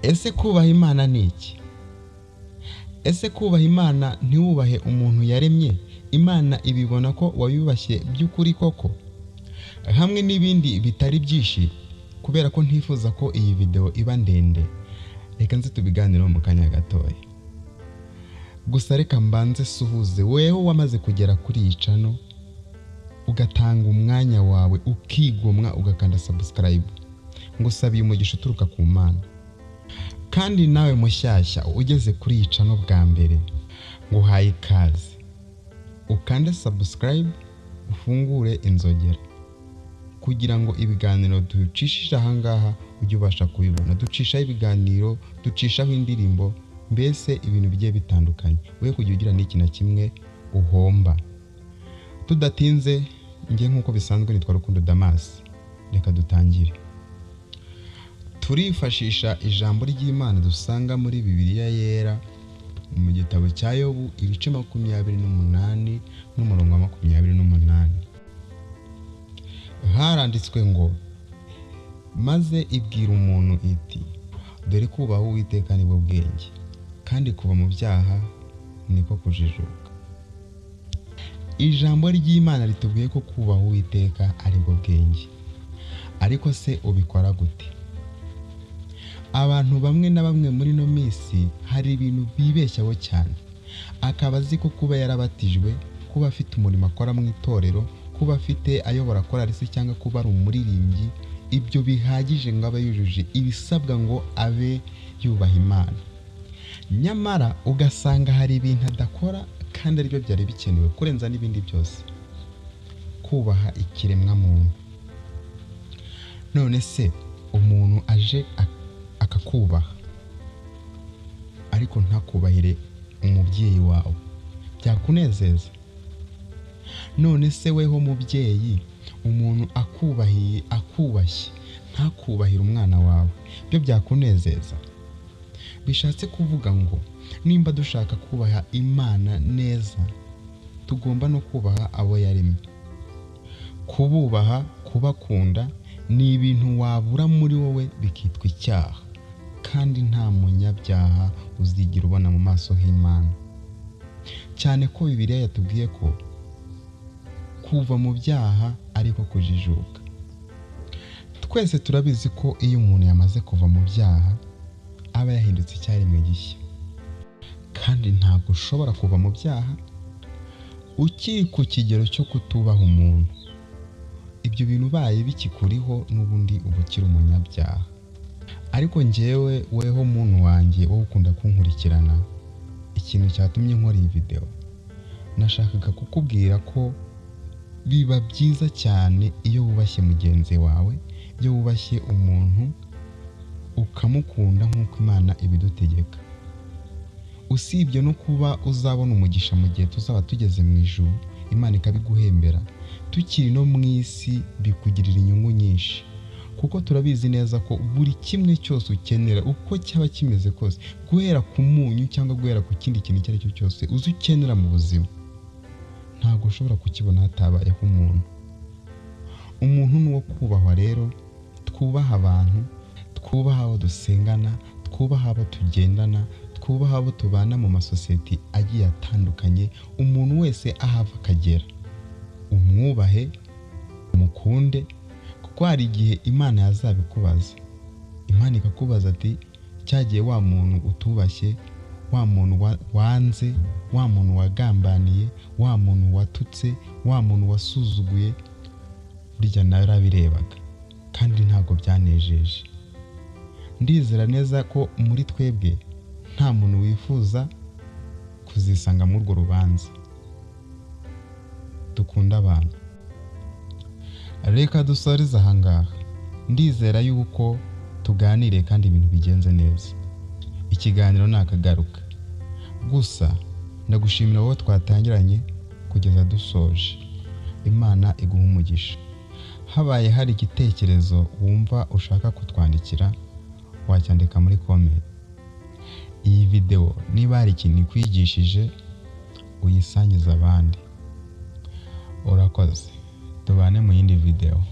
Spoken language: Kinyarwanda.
ese kubaha Imana ni iki? Ese kubaha Imana ntiwubahe umuntu yaremye? Imana ibibona ko wayubashye by'ukuri koko? Hamwe n'ibindi bitari byinshi, kubera ko ntifuza ko iyi video iba ndende, reka nze tubiganiraho mu kanya gatoya. Gusa reka mbanze suhuze wewe wamaze kugera kuri iyi channel, ugatanga umwanya wawe, ukigomwa, ugakanda subscribe. Ngusabiye umugisha uturuka ku Mana. Kandi nawe mushyashya ugeze kuri iyi channel bwa mbere, nguhaye ikaze. Ukande subscribe, ufungure inzogera, kugira ngo ibiganiro ducishije ahangaha ujye ubasha kubibona. Ducishaho ibiganiro, ducishaho indirimbo, mbese ibintu bigiye bitandukanye. We kujya ugira n'iki na kimwe uhomba. Tudatinze, ngiye nk'uko bisanzwe nitwa Rukundo Damas. Reka dutangire. Turifashisha ijambo ry'Imana dusanga muri Bibiliya yera mu gitabo cya Yobu ibice 28 n'umurongo wa 28. Haranditswe ngo, maze ibwira umuntu iti, dore kubaha Uwiteka nibwo bwenge, kandi kuva mu byaha niko kujijuka. Ijambo ry'Imana ritubwiye ko kubaha Uwiteka aribwo bwenge. Ariko se ubikora gute? Abantu bamwe na bamwe muri no minsi hari ibintu bibeshyaho cyane. Akaba azi ko kuba yarabatijwe, kuba afite umurimo akora mu itorero, kuba afite ayobora korali cyangwa kuba ari umuririmbyi, ibyo bihagije ngo abe yujuje ibisabwa ngo abe yubaha Imana. Nyamara ugasanga hari ibintu adakora kandi aribyo byari bikenewe kurenza n'ibindi byose. Kubaha ikiremwa muntu. None se umuntu aje akakubaha ariko ntakubahire umubyeyi wawe, byakunezeza? None se weho mubyeyi, umuntu akubahiye, akubashye, ntakubahire umwana wawe, byo byakunezeza? Bishatse kuvuga ngo nimba dushaka kubaha Imana neza, tugomba no kubaha abo yaremye. Kububaha, kubakunda ni ibintu wabura muri wowe bikitwa icyaha, kandi nta munyabyaha uzigira ubona mu maso h'Imana. Cyane ko Bibiliya yatubwiye ko kuva mu byaha ariko kujijuka. Twese turabizi ko iyo umuntu yamaze kuva mu byaha aba yahindutse icyaremwe gishya. Kandi ntabwo ushobora kuva mu byaha ukiri ku kigero cyo kutubaha umuntu. Ibyo bintu baye bikikuriho n'ubundi ubukira umunyabyaha. Ariko njyewe weho muntu wanjye wowe ukunda kunkurikirana, ikintu cyatumye nkora iyi video, nashakaga kukubwira ko biba byiza cyane iyo wubashye mugenzi wawe, iyo wubashye umuntu ukamukunda nk'uko Imana ibidutegeka. Usibye no kuba uzabona umugisha mu gihe tuzaba tugeze mu ijuru, Imana ikabiguhembera, tukiri no mu isi bikugirira inyungu nyinshi. Kuko turabizi neza ko buri kimwe cyose ukenera, uko cyaba kimeze kose, guhera ku munyu cyangwa guhera ku kindi kintu icyo ari cyo cyose uzi ukenera mu buzima, ntabwo ushobora kukibona hatabayeho umuntu. Umuntu ni uwo kubahwa rero. Twubaha abantu, twubaha abo dusengana, twubaha abo tugendana, twubaha abo tubana mu masosiyete agiye atandukanye. Umuntu wese ahava akagera, umwubahe, umukunde, kuko hari igihe Imana yazabikubaza. Imana ikakubaza ati, cyagiye wa muntu utubashye, wa muntu wanze, wa muntu wagambaniye, wa muntu watutse, wa muntu wasuzuguye, burya nawe arabirebaga kandi ntabwo byanejeje. Ndizera neza ko muri twebwe nta muntu wifuza kuzisanga muri urwo rubanza. Dukunda abantu. Reka dusoreze ahangaha. Ndizera yuko tuganire kandi ibintu bigenze neza. Ikiganiro nakagaruka. Gusa ndagushimira wowe twatangiranye kugeza dusoje. Imana iguha umugisha. Habaye hari igitekerezo wumva ushaka kutwandikira, wacyandika muri comment. Iyi video niba hari ikintu ikwigishije, uyisangiza abandi. Urakoze. Tubane mu yindi video.